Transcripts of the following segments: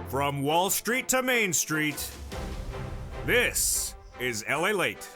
From Wall Street to Main Street, this is LALATE.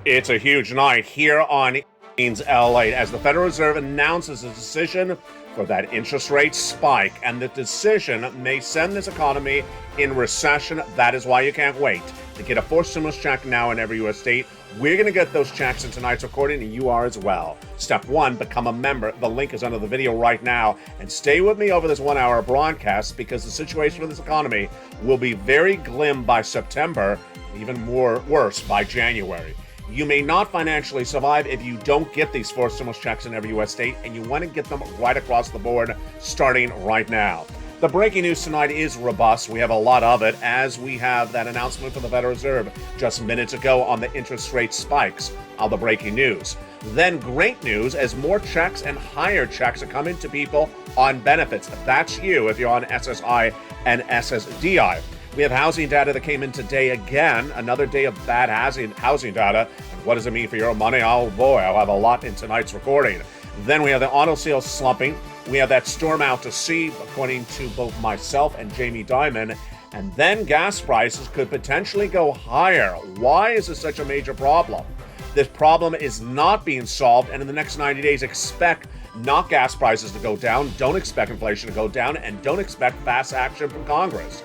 It's a huge night here on LALATE as the Federal Reserve announces a decision for that interest rate spike, and the decision may send this economy in recession. That is why you can't wait to get a forced stimulus check now in every U.S. state. We're going to get those checks in tonight's recording, and you are as well. Step 1, become a member. The link is under the video right now. And stay with me over this 1-hour broadcast because the situation for this economy will be very grim by September, even worse by January. You may not financially survive if you don't get these forced stimulus checks in every U.S. state, and you want to get them right across the board starting right now. The breaking news tonight is robust. We have a lot of it as we have that announcement from the Federal Reserve just minutes ago on the interest rate spikes of the breaking news. Then great news as more checks and higher checks are coming to people on benefits. That's you if you're on SSI and SSDI. We have housing data that came in today again, another day of bad housing data. And what does it mean for your money? Oh boy, I'll have a lot in tonight's recording. Then we have the auto sales slumping. We have that storm out to sea, according to both myself and Jamie Dimon. And then gas prices could potentially go higher. Why is this such a major problem? This problem is not being solved, and in the next 90 days, expect not gas prices to go down, don't expect inflation to go down, and don't expect fast action from Congress.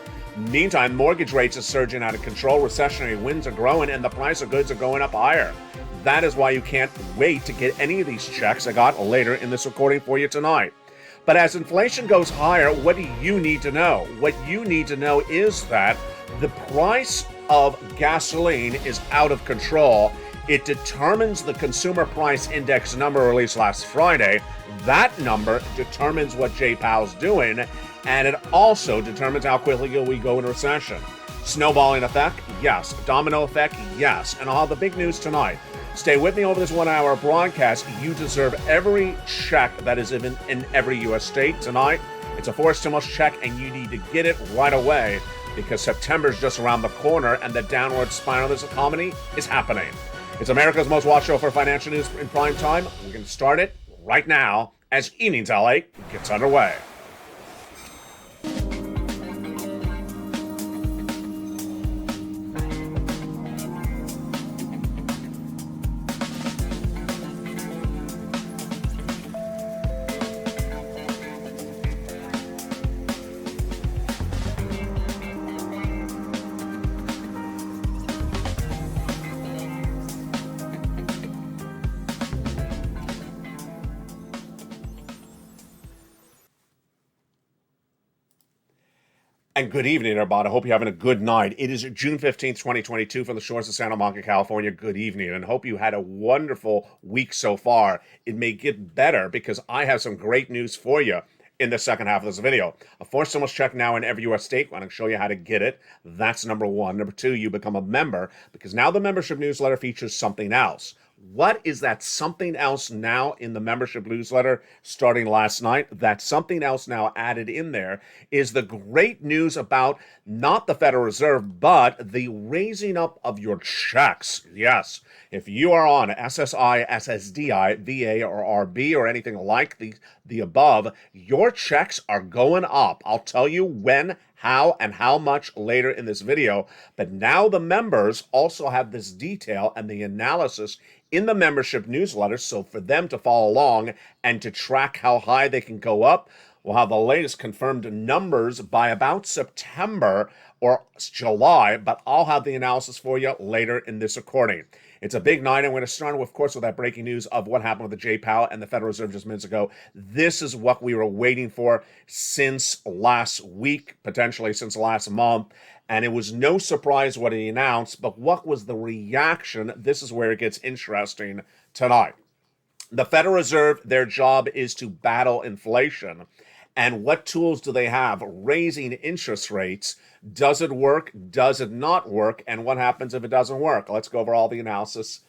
Meantime, mortgage rates are surging out of control, recessionary winds are growing, and the price of goods are going up higher. That is why you can't wait to get any of these checks I got later in this recording for you tonight. But as inflation goes higher, what do you need to know? What you need to know is that the price of gasoline is out of control. It determines the consumer price index number released last Friday. That number determines what Jay Powell's doing, and it also determines how quickly we go into recession. Snowballing effect? Yes. Domino effect? Yes. And I'll have the big news tonight. Stay with me over this 1-hour broadcast. You deserve every check that is in every U.S. state tonight. It's a forced stimulus check, and you need to get it right away because September is just around the corner, and the downward spiral of this economy is happening. It's America's most watched show for financial news in prime time. We're going to start it right now as Evenings LA gets underway. And good evening, everybody. I hope you're having a good night. It is June 15th, 2022 from the shores of Santa Monica, California. Good evening, and hope you had a wonderful week so far. It may get better because I have some great news for you in the second half of this video. A forced stimulus check now in every U.S. state. I'm going to show you how to get it. That's number 1. Number 2, you become a member because now the membership newsletter features something else. What is that something else now in the membership newsletter starting last night? That something else now added in there is the great news about not the Federal Reserve, but the raising up of your checks. Yes, if you are on SSI, SSDI, VA, or RB, or anything like the above, your checks are going up. I'll tell you when, how, and how much later in this video. But now the members also have this detail and the analysis in the membership newsletter, so for them to follow along and to track how high they can go up, we'll have the latest confirmed numbers by about September or July, but I'll have the analysis for you later in this recording. It's a big night. I'm going to start, of course, with that breaking news of what happened with the Jay Powell and the Federal Reserve just minutes ago. This is what we were waiting for since last week, potentially since last month. And it was no surprise what he announced, but what was the reaction? This is where it gets interesting tonight. The Federal Reserve, their job is to battle inflation. And what tools do they have? Raising interest rates. Does it work? Does it not work? And what happens if it doesn't work? Let's go over all the analysis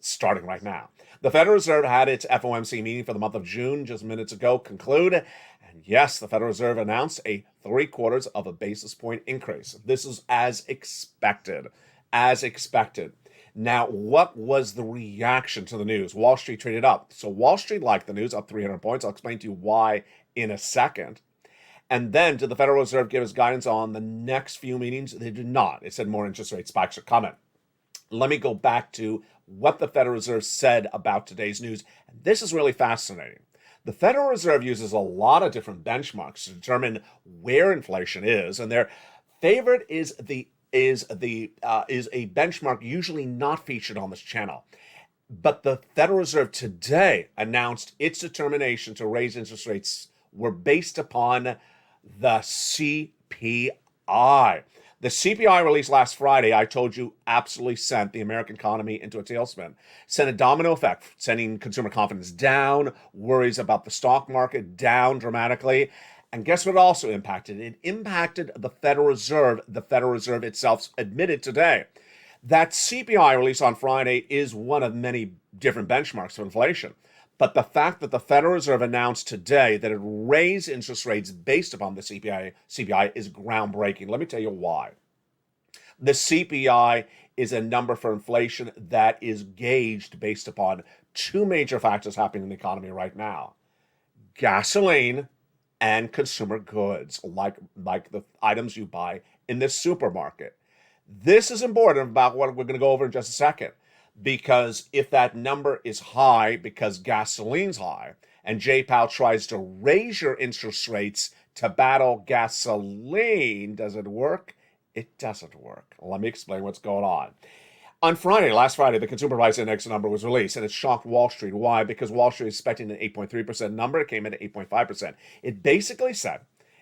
starting right now. The Federal Reserve had its FOMC meeting for the month of June just minutes ago conclude. And yes, the Federal Reserve announced a 0.75 of a basis point increase. This is as expected. As expected. Now, what was the reaction to the news? Wall Street traded up. So Wall Street liked the news, up 300 points. I'll explain to you why in a second. And then did the Federal Reserve give us guidance on the next few meetings? They did not. It said more interest rate spikes are coming. Let me go back to what the Federal Reserve said about today's news. And this is really fascinating. The Federal Reserve uses a lot of different benchmarks to determine where inflation is, and their favorite is a benchmark usually not featured on this channel. But the Federal Reserve today announced its determination to raise interest rates were based upon the CPI. The CPI released last Friday, I told you, absolutely sent the American economy into a tailspin. Sent a domino effect, sending consumer confidence down, worries about the stock market down dramatically. And guess what also impacted? It impacted the Federal Reserve. The Federal Reserve itself admitted today that CPI release on Friday is one of many different benchmarks of inflation. But the fact that the Federal Reserve announced today that it raised interest rates based upon the CPI is groundbreaking. Let me tell you why. The CPI is a number for inflation that is gauged based upon two major factors happening in the economy right now: gasoline and consumer goods, like the items you buy in the supermarket. This is important about what we're going to go over in just a second. Because if that number is high because gasoline's high, and Jay Powell tries to raise your interest rates to battle gasoline, does it work? It doesn't work. Let me explain what's going on. On Friday, last Friday, the consumer price index number was released, and it shocked Wall Street. Why? Because Wall Street is expecting an 8.3% number. It came in at 8.5%. It basically said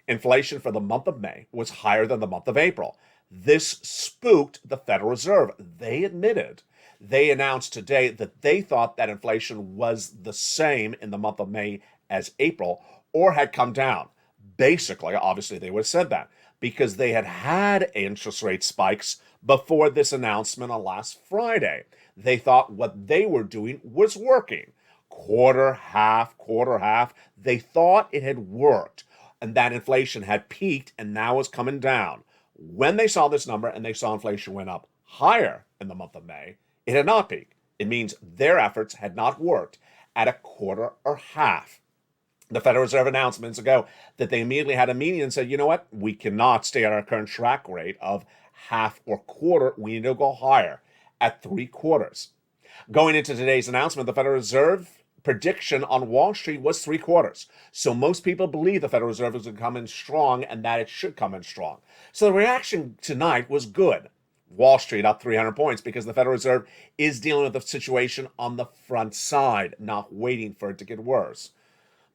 inflation for the month of May was higher than the month of April. This spooked the Federal Reserve. They announced today that they thought that inflation was the same in the month of May as April, or had come down. Basically, obviously, they would have said that because they had interest rate spikes before this announcement on last Friday. They thought what they were doing was working. Quarter, half. They thought it had worked and that inflation had peaked and now was coming down. When they saw this number and they saw inflation went up higher in the month of May, it had not peaked. It means their efforts had not worked at a quarter or half. The Federal Reserve announced minutes ago that they immediately had a meeting and said, you know what? We cannot stay at our current track rate of half or quarter. We need to go higher at 3/4. Going into today's announcement, the Federal Reserve prediction on Wall Street was 3/4. So most people believe the Federal Reserve is going to come in strong and that it should come in strong. So the reaction tonight was good. Wall Street up 300 points because the Federal Reserve is dealing with the situation on the front side, not waiting for it to get worse.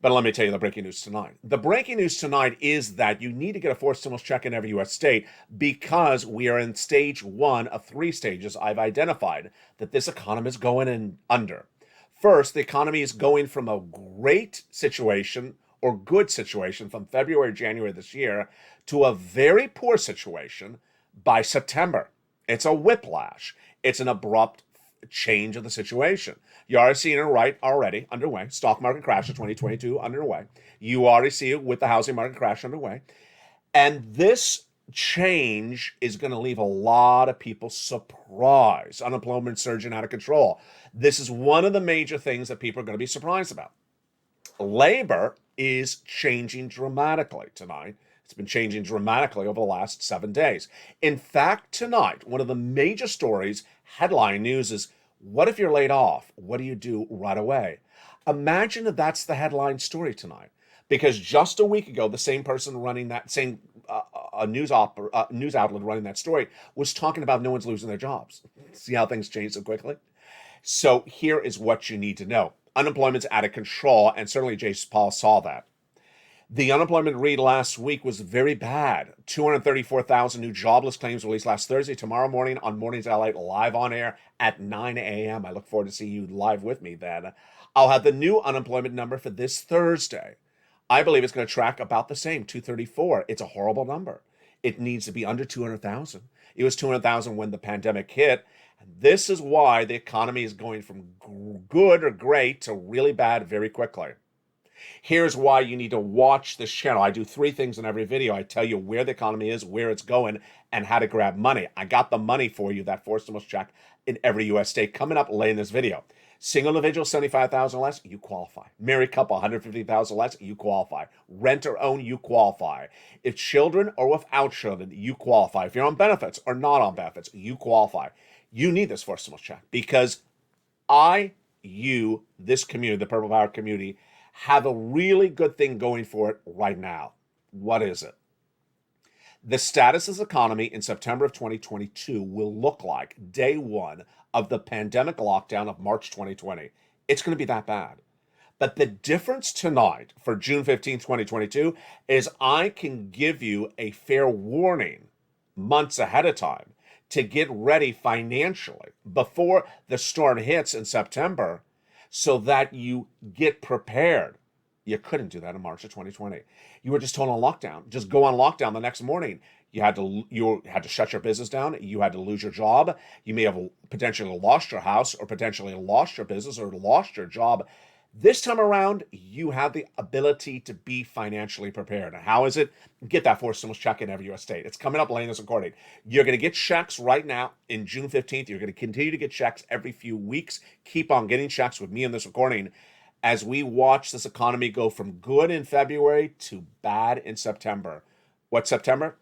But let me tell you the breaking news tonight. The breaking news tonight is that you need to get a forced stimulus check in every U.S. state because we are in stage 1 of 3 stages I've identified that this economy is going in under. First, the economy is going from a great situation or good situation from February, January this year to a very poor situation by September. It's a whiplash. It's an abrupt change of the situation. You already seen it already underway. Stock market crash of 2022 underway. You already see it with the housing market crash underway. And this change is going to leave a lot of people surprised. Unemployment surging out of control. This is one of the major things that people are going to be surprised about. Labor is changing dramatically tonight. It's been changing dramatically over the last 7 days. In fact, tonight, one of the major stories, headline news is, what if you're laid off? What do you do right away? Imagine if that's the headline story tonight. Because just a week ago, the same person running that same news outlet running that story was talking about no one's losing their jobs. See how things change so quickly? So here is what you need to know. Unemployment's out of control, and certainly Jason Powell saw that. The unemployment read last week was very bad. 234,000 new jobless claims released last Thursday. Tomorrow morning on Mornings LALATE, live on air at 9 a.m. I look forward to seeing you live with me then. I'll have the new unemployment number for this Thursday. I believe it's going to track about the same, 234. It's a horrible number. It needs to be under 200,000. It was 200,000 when the pandemic hit. This is why the economy is going from good or great to really bad very quickly. Here's why you need to watch this channel. I do 3 things in every video. I tell you where the economy is, where it's going, and how to grab money. I got the money for you, that forced stimulus check in every U.S. state, coming up late in this video. Single individual, 75,000 less, you qualify. Married couple, 150,000 less, you qualify. Rent or own, you qualify. If children or without children, you qualify. If you're on benefits or not on benefits, you qualify. You need this first stimulus check because this community, the Purple Power community, have a really good thing going for it right now. What is it? The status of the economy in September of 2022 will look like day one of the pandemic lockdown of March 2020. It's going to be that bad. But the difference tonight for June 15, 2022, is I can give you a fair warning months ahead of time to get ready financially before the storm hits in September so that you get prepared. You couldn't do that in March of 2020. You were just told on lockdown. Just go on lockdown the next morning. You had to shut your business down. You had to lose your job. You may have potentially lost your house or potentially lost your business or lost your job. This time around, you have the ability to be financially prepared. And how is it? Get that forced stimulus check in every U.S. state. It's coming up late in this recording. You're going to get checks right now in June 15th. You're going to continue to get checks every few weeks. Keep on getting checks with me in this recording as we watch this economy go from good in February to bad in September. What's September?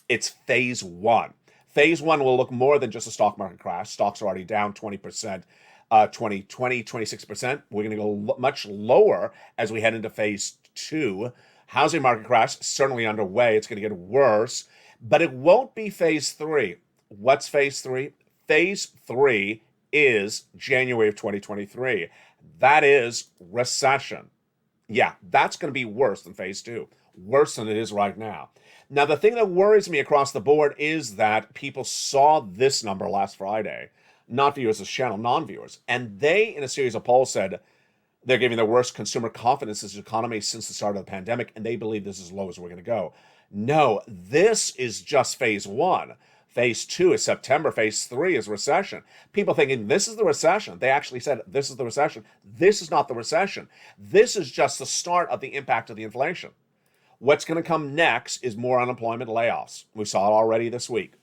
It's phase one. Phase one will look more than just a stock market crash. Stocks are already down 20%, 26%. We're going to go much lower as we head into phase two. Housing market crash certainly underway. It's going to get worse, but it won't be phase three. What's phase three? Phase three is January of 2023. That is recession. Yeah, that's going to be worse than phase two, worse than it is right now. Now, the thing that worries me across the board is that people saw this number last Friday, not viewers of this channel, non-viewers, and they, in a series of polls, said they're giving their worst consumer confidence in the economy since the start of the pandemic, and they believe this is as low as we're going to go. No, this is just phase one. Phase two is September. Phase three is recession. People thinking this is the recession. They actually said this is the recession. This is not the recession. This is just the start of the impact of the inflation. What's going to come next is more unemployment layoffs. We saw it already this week.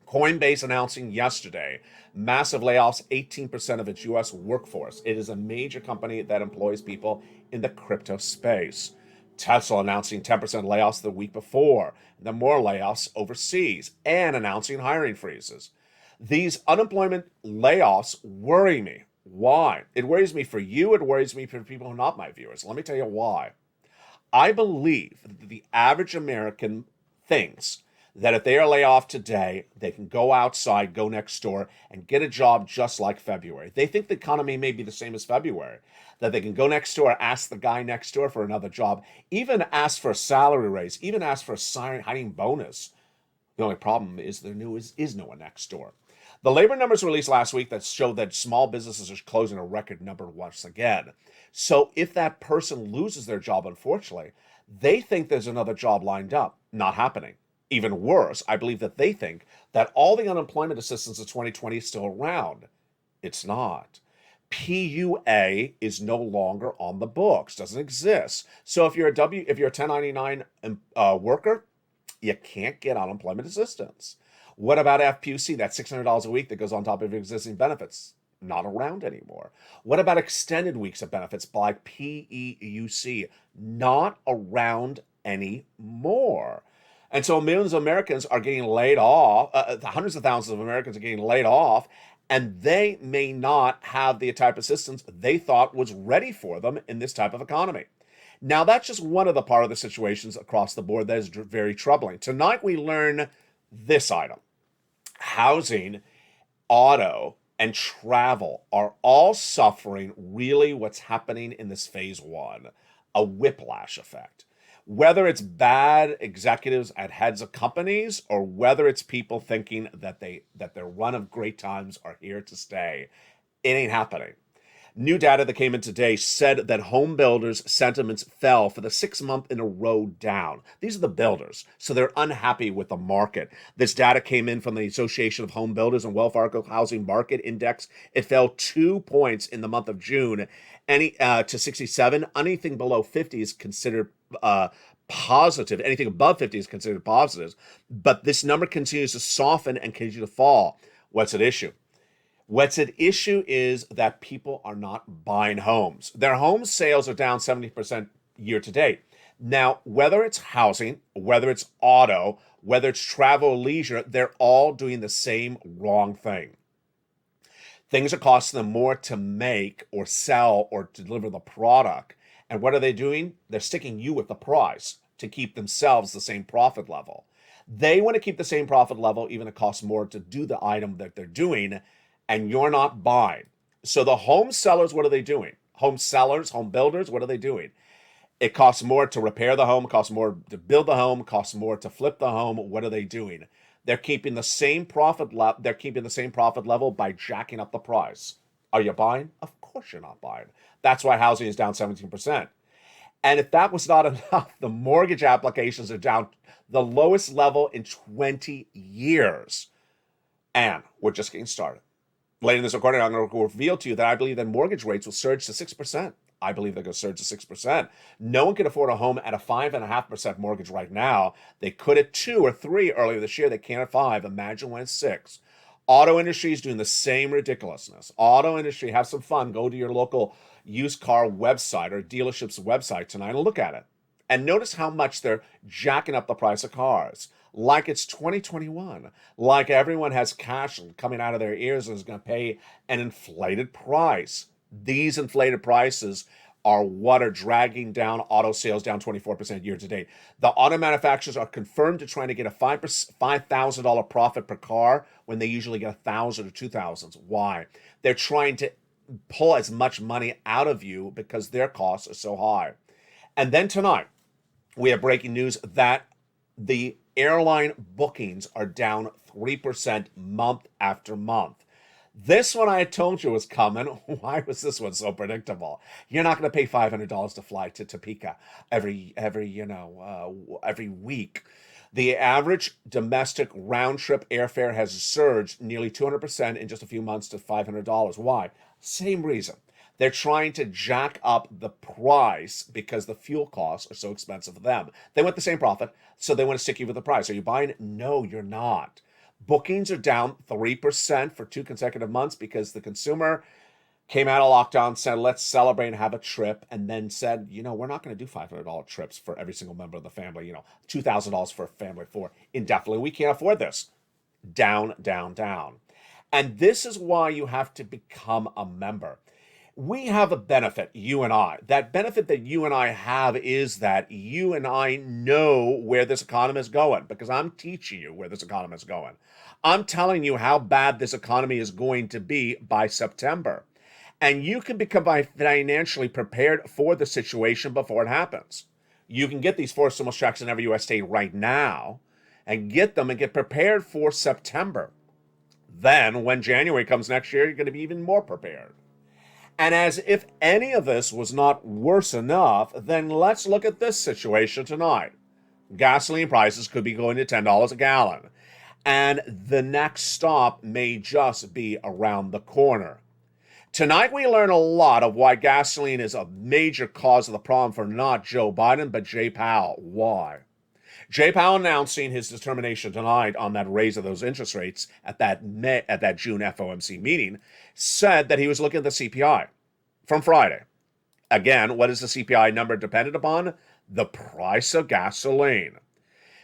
Coinbase announcing yesterday massive layoffs, 18% of its U.S. workforce. It is a major company that employs people in the crypto space. Tesla announcing 10% layoffs the week before, and then more layoffs overseas, and announcing hiring freezes. These unemployment layoffs worry me. Why? It worries me for you. It worries me for people who are not my viewers. Let me tell you why. I believe that the average American thinks that if they are laid off today, they can go outside, go next door, and get a job just like February. They think the economy may be the same as February, that they can go next door, ask the guy next door for another job, even ask for a salary raise, even ask for a signing bonus. The only problem is there is no one next door. The labor numbers released last week that showed that small businesses are closing a record number once again. So if that person loses their job, unfortunately, they think there's another job lined up. Not happening. Even worse, I believe that they think that all the unemployment assistance of 2020 is still around. It's not. PUA is no longer on the books, doesn't exist. So if you're a 1099 worker, you can't get unemployment assistance. What about FPUC? That's $600 a week that goes on top of your existing benefits. Not around anymore. What about extended weeks of benefits like PEUC? Not around anymore. And so millions of Americans are getting laid off. Hundreds of thousands of Americans are getting laid off, and they may not have the type of assistance they thought was ready for them in this type of economy. Now, that's just one of the part of the situations across the board that is very troubling. Tonight, we learn this item. Housing, auto, and travel are all suffering really what's happening in this phase one, a whiplash effect. Whether it's bad executives at heads of companies or whether it's people thinking that their run of great times are here to stay, it ain't happening. New data that came in today said that home builders' sentiments fell for the 6th month in a row down. These are the builders, so they're unhappy with the market. This data came in from the Association of Home Builders and Wells Fargo Housing Market Index. It fell 2 points in the month of June, to 67. Anything below 50 is considered positive. Anything above 50 is considered positive. But this number continues to soften and continue to fall. What's at issue? What's at issue is that people are not buying homes. Their home sales are down 70% year to date. Now, whether it's housing, whether it's auto, whether it's travel or leisure, they're all doing the same wrong thing. Things are costing them more to make or sell or to deliver the product. And what are they doing? They're sticking you with the price to keep themselves the same profit level. They want to keep the same profit level, even if it costs more to do the item that they're doing, and you're not buying. So the home sellers, what are they doing? Home sellers, home builders, what are they doing? It costs more to repair the home, it costs more to build the home, it costs more to flip the home. What are they doing? They're keeping the same profit level by jacking up the price. Are you buying? Of course you're not buying. That's why housing is down 17%. And if that was not enough, the mortgage applications are down the lowest level in 20 years. And we're just getting started. Later in this recording, I'm going to reveal to you that I believe that mortgage rates will surge to 6%. I believe they're going to surge to 6%. No one can afford a home at a 5.5% mortgage right now. They could at 2 or 3 earlier this year. They can't at 5. Imagine when it's 6. Auto industry is doing the same ridiculousness. Auto industry, have some fun. Go to your local used car website or dealership's website tonight and look at it. And notice how much they're jacking up the price of cars. Like it's 2021. Like everyone has cash coming out of their ears and is going to pay an inflated price. These inflated prices are what are dragging down auto sales down 24% year to date. The auto manufacturers are confirmed to trying to get a $5,000 profit per car when they usually get $1,000 or $2,000. Why? They're trying to pull as much money out of you because their costs are so high. And then tonight, we have breaking news that the airline bookings are down 3% month after month. This one I had told you was coming. Why was this one so predictable? You're not going to pay $500 to fly to Topeka every week. The average domestic round trip airfare has surged nearly 200% in just a few months to $500. Why? Same reason. They're trying to jack up the price because the fuel costs are so expensive for them. They want the same profit, so they want to stick you with the price. Are you buying? No, you're not. Bookings are down 3% for 2 consecutive months because the consumer came out of lockdown, said, let's celebrate and have a trip, and then said, we're not going to do $500 trips for every single member of the family, $2,000 for a family of 4 indefinitely. We can't afford this. Down, down, down. And this is why you have to become a member. We have a benefit, you and I. That benefit that you and I have is that you and I know where this economy is going because I'm teaching you where this economy is going. I'm telling you how bad this economy is going to be by September. And you can become financially prepared for the situation before it happens. You can get these 4 stimulus checks in every U.S. state right now and get them and get prepared for September. Then when January comes next year, you're going to be even more prepared. And as if any of this was not worse enough, then let's look at this situation tonight. Gasoline prices could be going to $10 a gallon. And the next stop may just be around the corner. Tonight we learn a lot of why gasoline is a major cause of the problem for not Joe Biden, but Jay Powell. Why? Jay Powell announcing his determination tonight on that raise of those interest rates at that June FOMC meeting said that he was looking at the CPI from Friday. Again, what is the CPI number dependent upon? The price of gasoline.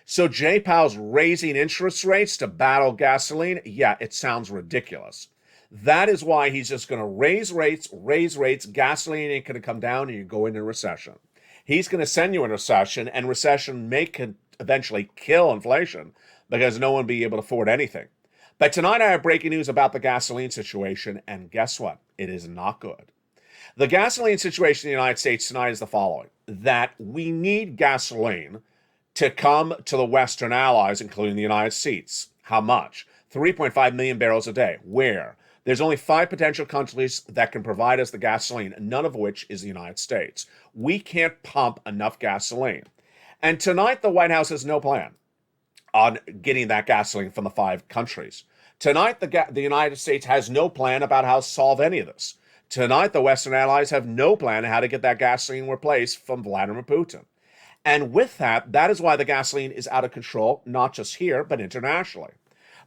So Jay Powell's raising interest rates to battle gasoline? Yeah, it sounds ridiculous. That is why he's just going to raise rates. Gasoline ain't going to come down and you go into recession. He's going to send you in recession, and recession may eventually kill inflation because no one will be able to afford anything. But tonight I have breaking news about the gasoline situation, and guess what? It is not good. The gasoline situation in the United States tonight is the following: that we need gasoline to come to the Western allies, including the United States. How much? 3.5 million barrels a day. Where? There's only 5 potential countries that can provide us the gasoline, none of which is the United States. We can't pump enough gasoline. And tonight, the White House has no plan on getting that gasoline from the 5 countries. Tonight, the United States has no plan about how to solve any of this. Tonight, the Western allies have no plan on how to get that gasoline replaced from Vladimir Putin. And with that, that is why the gasoline is out of control, not just here, but internationally.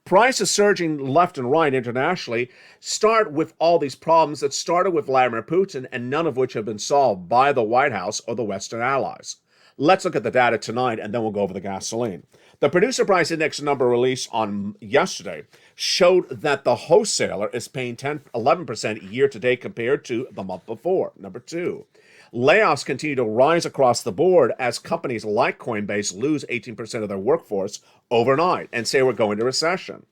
Prices surging left and right internationally start with all these problems that started with Vladimir Putin and none of which have been solved by the White House or the Western allies. Let's look at the data tonight and then we'll go over the gasoline. The producer price index number released on yesterday showed that the wholesaler is paying 11% year to date compared to the month before. Number two, layoffs continue to rise across the board as companies like Coinbase lose 18% of their workforce overnight and say we're going to recession.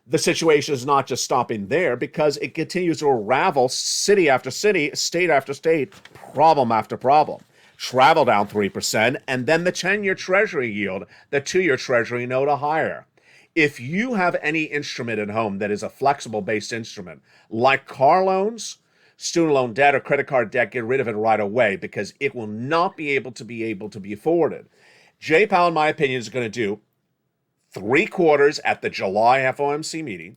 The situation is not just stopping there because it continues to unravel city after city, state after state, problem after problem. Travel down 3%, and then the 10-year Treasury yield, the 2-year Treasury note higher. If you have any instrument at home that is a flexible-based instrument, like car loans, student loan debt, or credit card debt, get rid of it right away because it will not be able to be afforded. Jay Powell, in my opinion, is going to do 3 quarters at the July FOMC meeting.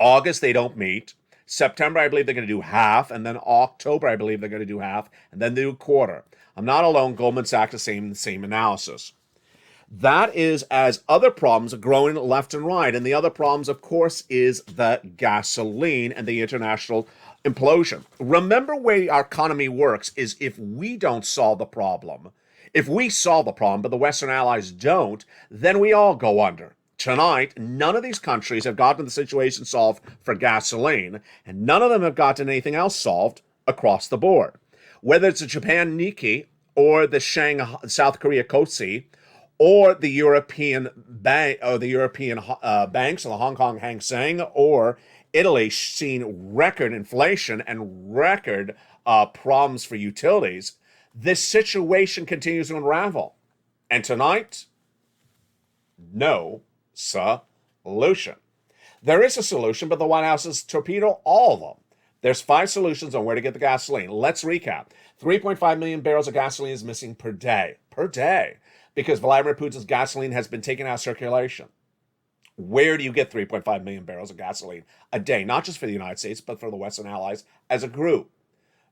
August, they don't meet. September, I believe they're going to do half, and then October, I believe they're going to do half, and then they do a quarter. I'm not alone. Goldman Sachs is saying the same analysis. That is as other problems are growing left and right. And the other problems, of course, is the gasoline and the international implosion. Remember, where our economy works is if we don't solve the problem, if we solve the problem, but the Western allies don't, then we all go under. Tonight, none of these countries have gotten the situation solved for gasoline, and none of them have gotten anything else solved across the board. Whether it's the Japan Nikkei or the South Korea Kospi or the European banks or the Hong Kong Hang Seng or Italy seeing record inflation and record problems for utilities, this situation continues to unravel. And tonight, no solution. There is a solution, but the White House has torpedoed all of them. There's 5 solutions on where to get the gasoline. Let's recap. 3.5 million barrels of gasoline is missing per day, because Vladimir Putin's gasoline has been taken out of circulation. Where do you get 3.5 million barrels of gasoline a day? Not just for the United States, but for the Western allies as a group.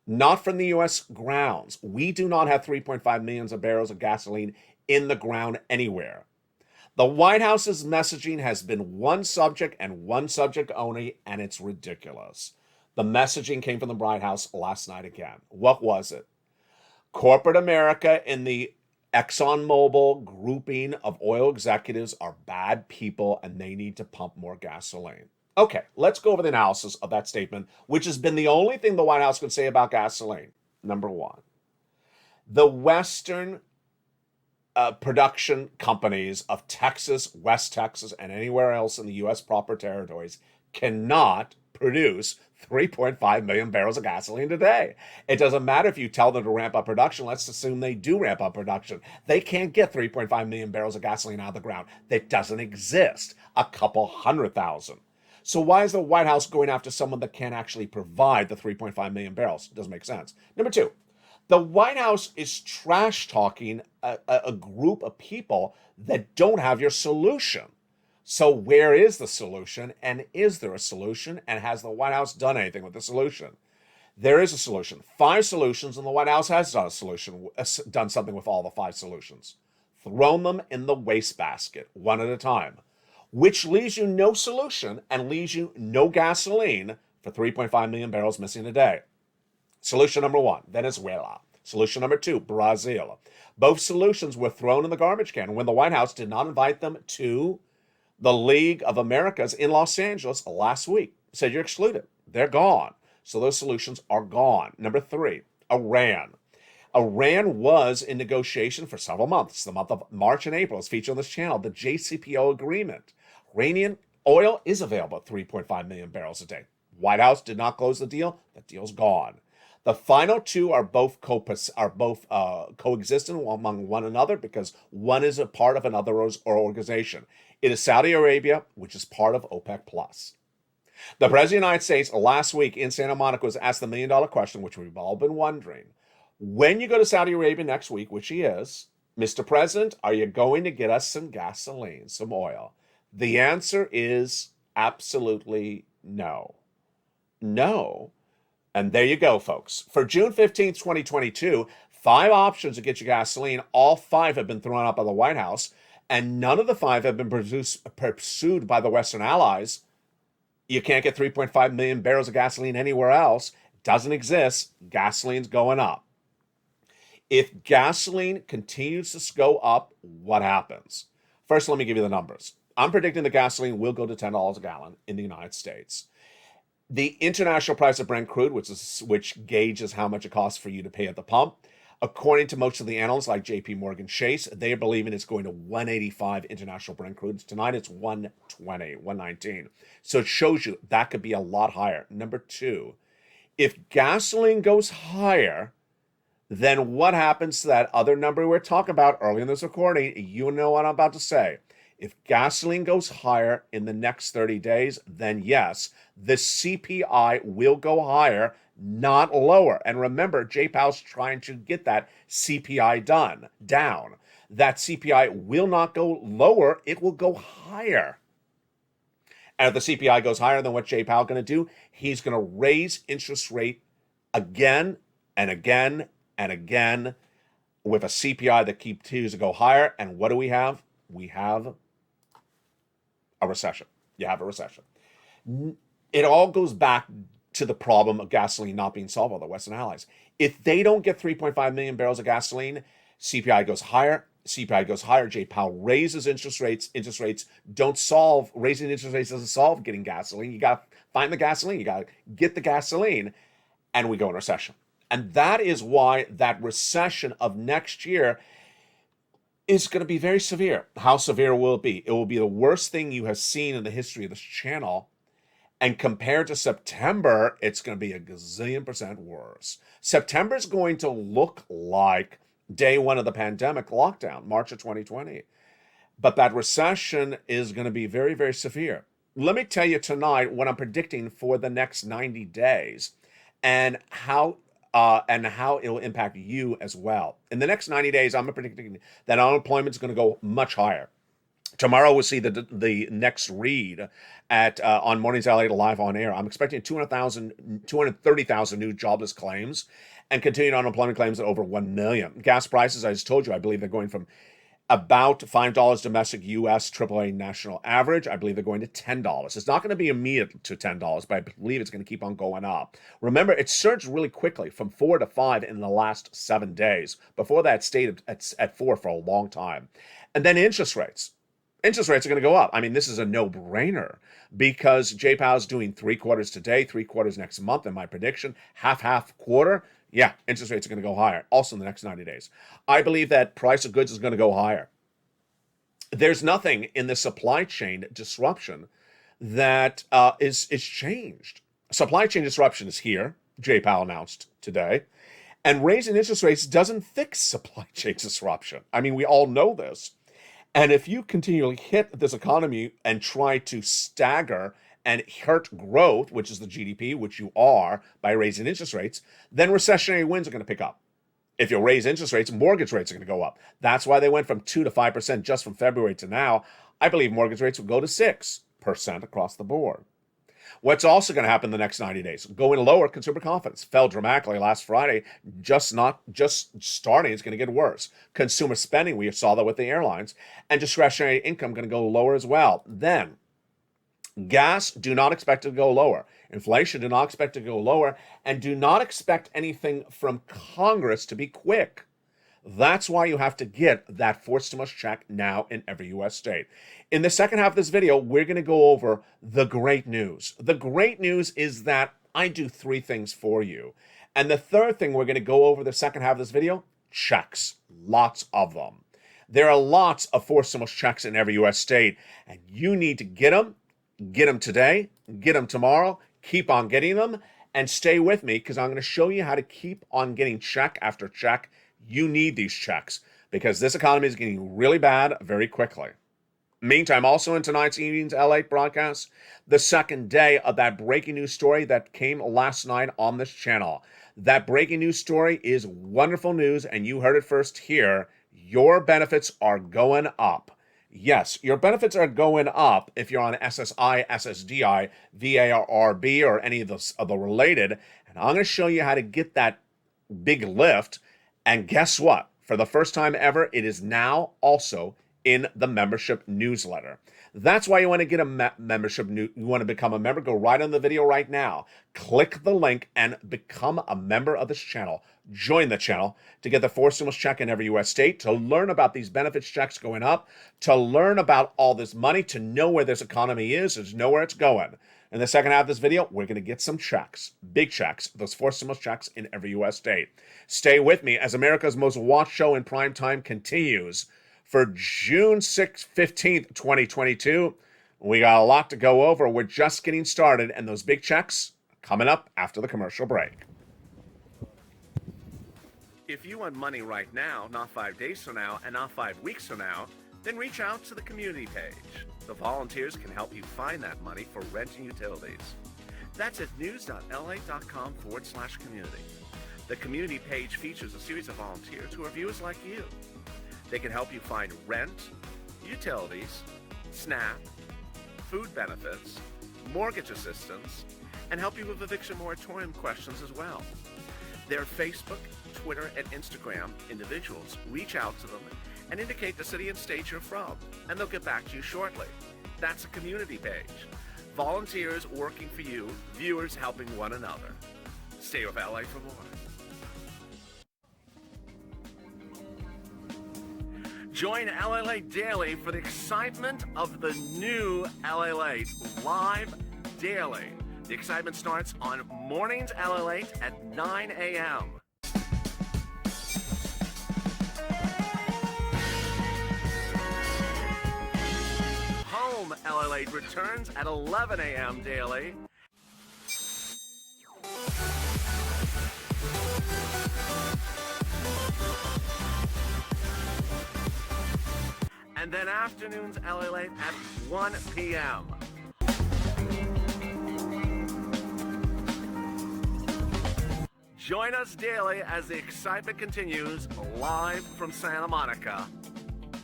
Not from the U.S. grounds. We do not have 3.5 million of barrels of gasoline in the ground anywhere. The White House's messaging has been one subject and one subject only, and it's ridiculous. The messaging came from the White House last night again. What was it? Corporate America and the ExxonMobil grouping of oil executives are bad people and they need to pump more gasoline. Okay, let's go over the analysis of that statement, which has been the only thing the White House could say about gasoline. Number one, the Western production companies of Texas, West Texas, and anywhere else in the U.S. proper territories cannot produce 3.5 million barrels of gasoline a day. It doesn't matter if you tell them to ramp up production. Let's assume they do ramp up production. They can't get 3.5 million barrels of gasoline out of the ground. That doesn't exist. A couple 100,000. So why is the White House going after someone that can't actually provide the 3.5 million barrels? It doesn't make sense. Number two, the White House is trash talking a group of people that don't have your solution. So where is the solution, and is there a solution, and has the White House done anything with the solution? There is a solution. 5 solutions, and the White House has done a solution, done something with all the 5 solutions. Thrown them in the wastebasket, one at a time, which leaves you no solution and leaves you no gasoline for 3.5 million barrels missing a day. Solution number 1, Venezuela. Solution number 2, Brazil. Both solutions were thrown in the garbage can when the White House did not invite them to the League of Americas in Los Angeles last week. Said you're excluded. They're gone. So those solutions are gone. Number 3, Iran. Iran was in negotiation for several months. The month of March and April is featured on this channel. The JCPO agreement. Iranian oil is available at 3.5 million barrels a day. White House did not close the deal. The deal's gone. The final 2 are both coexistent among one another because one is a part of another organization. It is Saudi Arabia, which is part of OPEC+. The President of the United States last week in Santa Monica was asked the million-dollar question, which we've all been wondering. When you go to Saudi Arabia next week, which he is, Mr. President, are you going to get us some gasoline, some oil? The answer is absolutely no. No. And there you go, folks. For June 15th, 2022, 5 options to get you gasoline. All 5 have been thrown out by the White House. and none of the five have been pursued by the Western allies. You can't get 3.5 million barrels of gasoline anywhere else. Doesn't exist. Gasoline's going up. If gasoline continues to go up, what happens? First, let me give you the numbers. I'm predicting the gasoline will go to $10 a gallon in the United States. The international price of Brent crude, which gauges how much it costs for you to pay at the pump, according to most of the analysts like JP Morgan Chase, they are believing it's going to 185 international Brent crude. Tonight it's 120, 119. So it shows you that could be a lot higher. Number two, if gasoline goes higher, then what happens to that other number we were talking about earlier in this recording? You know what I'm about to say. If gasoline goes higher in the next 30 days, then yes, the CPI will go higher, not lower. And remember, Jay Powell's trying to get that CPI down. That CPI will not go lower, it will go higher. And if the CPI goes higher, then what Jay Powell going to do? He's going to raise interest rate again and again and again with a CPI that continues to go higher. And what do we have? We have a recession. You have a recession. It all goes back to the problem of gasoline not being solved by the Western allies. If they don't get 3.5 million barrels of gasoline, CPI goes higher. CPI goes higher. Jay Powell raises interest rates. Interest rates don't solve. Raising interest rates doesn't solve getting gasoline. You got to find the gasoline. You got to get the gasoline. And we go in recession. And that is why that recession of next year is going to be very severe. How severe will it be? It will be the worst thing you have seen in the history of this channel. And compared to September, it's going to be a gazillion% worse. September is going to look like day one of the pandemic lockdown, March of 2020. But that recession is going to be very, very severe. Let me tell you tonight what I'm predicting for the next 90 days and how it will impact you as well. In the next 90 days, I'm predicting that unemployment is going to go much higher. Tomorrow we'll see the next read at on Mornings LA live on air. I'm expecting 230,000 new jobless claims and continued unemployment claims at over 1 million. Gas prices, I just told you, I believe they're going from about $5 domestic U.S. AAA national average. I believe they're going to $10. It's not going to be immediate to $10, but I believe it's going to keep on going up. Remember, it surged really quickly from 4 to 5 in the last 7 days. Before that, it stayed at 4 for a long time. And then interest rates. Interest rates are going to go up. I mean, this is a no-brainer because Jay Powell's doing 3 quarters today, 3 quarters next month, and my prediction, half quarter. Yeah, interest rates are going to go higher also in the next 90 days. I believe that price of goods is going to go higher. There's nothing in the supply chain disruption that is changed. Supply chain disruption is here, Jay Powell announced today, and raising interest rates doesn't fix supply chain disruption. I mean, we all know this. And if you continually hit this economy and try to stagger and hurt growth, which is the GDP, which you are, by raising interest rates, then recessionary winds are going to pick up. If you raise interest rates, mortgage rates are going to go up. That's why they went from 2 to 5% just from February to now. I believe mortgage rates will go to 6% across the board. What's also going to happen in the next 90 days? Going lower, consumer confidence fell dramatically last Friday. Just starting, it's going to get worse. Consumer spending, we saw that with the airlines, and discretionary income going to go lower as well. Then, gas, do not expect it to go lower. Inflation, do not expect it to go lower. And do not expect anything from Congress to be quick. That's why you have to get that forced stimulus check now in every U.S. state. In the second half of this video, we're going to go over the great news. The great news is that I do 3 things for you. And the third thing we're going to go over the second half of this video, checks. Lots of them. There are lots of forced stimulus checks in every U.S. state, and you need to get them. Get them today, get them tomorrow, keep on getting them, and stay with me because I'm going to show you how to keep on getting check after check. You need these checks because this economy is getting really bad very quickly. Meantime, also in tonight's evening's LALATE broadcast, the second day of that breaking news story that came last night on this channel. That breaking news story is wonderful news, and you heard it first here. Your benefits are going up. Yes, your benefits are going up if you're on SSI, SSDI, VARB, or any of the related. And I'm going to show you how to get that big lift. And guess what? For the first time ever, it is now also in the membership newsletter. That's why you want to get a membership. You want to become a member. Go right on the video right now. Click the link and become a member of this channel. Join the channel to get the 4 stimulus check in every U.S. state, to learn about these benefits checks going up, to learn about all this money, to know where this economy is, to know where it's going. In the second half of this video, we're going to get some checks, big checks, those 4 stimulus checks in every U.S. state. Stay with me as America's most watched show in prime time continues for June 15th, 2022. We got a lot to go over. We're just getting started, and those big checks coming up after the commercial break. If you want money right now, not 5 days from now, and not 5 weeks from now, then reach out to the community page. The volunteers can help you find that money for rent and utilities. That's at news.lalate.com/community. The community page features a series of volunteers who are viewers like you. They can help you find rent, utilities, SNAP, food benefits, mortgage assistance, and help you with eviction moratorium questions as well. Their Facebook, Twitter, and Instagram individuals reach out to them and indicate the city and state you're from, and they'll get back to you shortly. That's a community page. Volunteers working for you, viewers helping one another. Stay with LA for more. Join LALATE Daily for the excitement of the new LALATE live daily. The excitement starts on Mornings LALATE at 9 a.m. Home LALATE returns at 11 a.m. daily. And then afternoons LALATE at 1 p.m. Join us daily as the excitement continues live from Santa Monica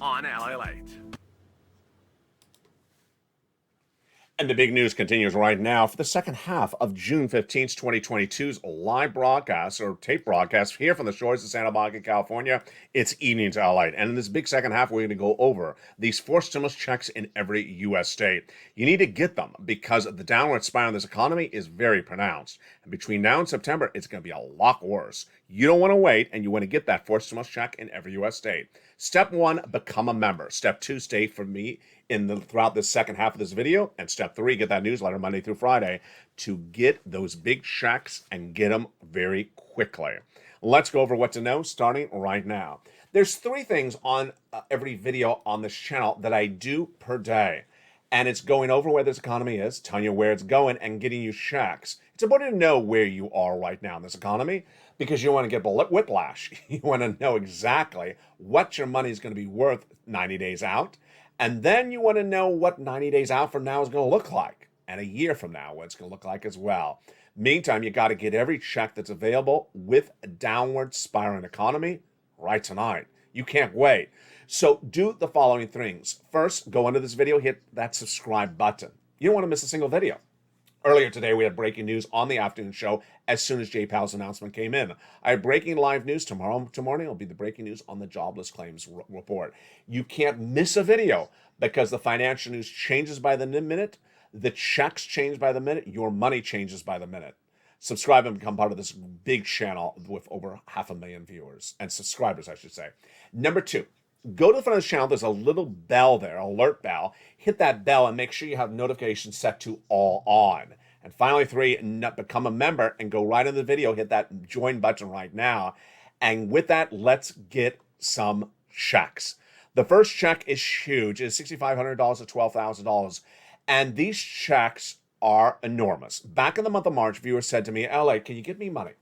on LALATE. And the big news continues right now for the second half of June 15th, 2022's live broadcast or tape broadcast here from the shores of Santa Monica, California. It's Evenings LALATE. And in this big second half, we're going to go over these 4 stimulus checks in every U.S. state. You need to get them because the downward spiral in this economy is very pronounced. And between now and September, it's going to be a lot worse. You don't want to wait, and you want to get that 4 stimulus check in every U.S. state. Step 1, become a member. Step 2, stay for me throughout the second half of this video. And step 3, get that newsletter Monday through Friday to get those big checks and get them very quickly. Let's go over what to know starting right now. There's 3 things on every video on this channel that I do per day. And it's going over where this economy is, telling you where it's going, and getting you checks. It's important to know where you are right now in this economy because you want to get whiplash. You want to know exactly what your money is going to be worth 90 days out. And then you want to know what 90 days out from now is going to look like. And a year from now, what it's going to look like as well. Meantime, you got to get every check that's available with a downward spiraling economy right tonight. You can't wait. So do the following things. First, go under this video, hit that subscribe button. You don't want to miss a single video. Earlier today, we had breaking news on the afternoon show as soon as Jay Powell's announcement came in. I have breaking live news tomorrow morning. It'll be the breaking news on the jobless claims report. You can't miss a video because the financial news changes by the minute. The checks change by the minute. Your money changes by the minute. Subscribe and become part of this big channel with over 500,000 viewers and subscribers, I should say. Number 2. Go to the front of the channel. There's a little bell there, alert bell. Hit that bell and make sure you have notifications set to all on. And finally, 3, become a member and go right in the video. Hit that join button right now. And with that, let's get some checks. The first check is huge. It's $6,500 to $12,000. And these checks are enormous. Back in the month of March, viewers said to me, LA, can you get me money?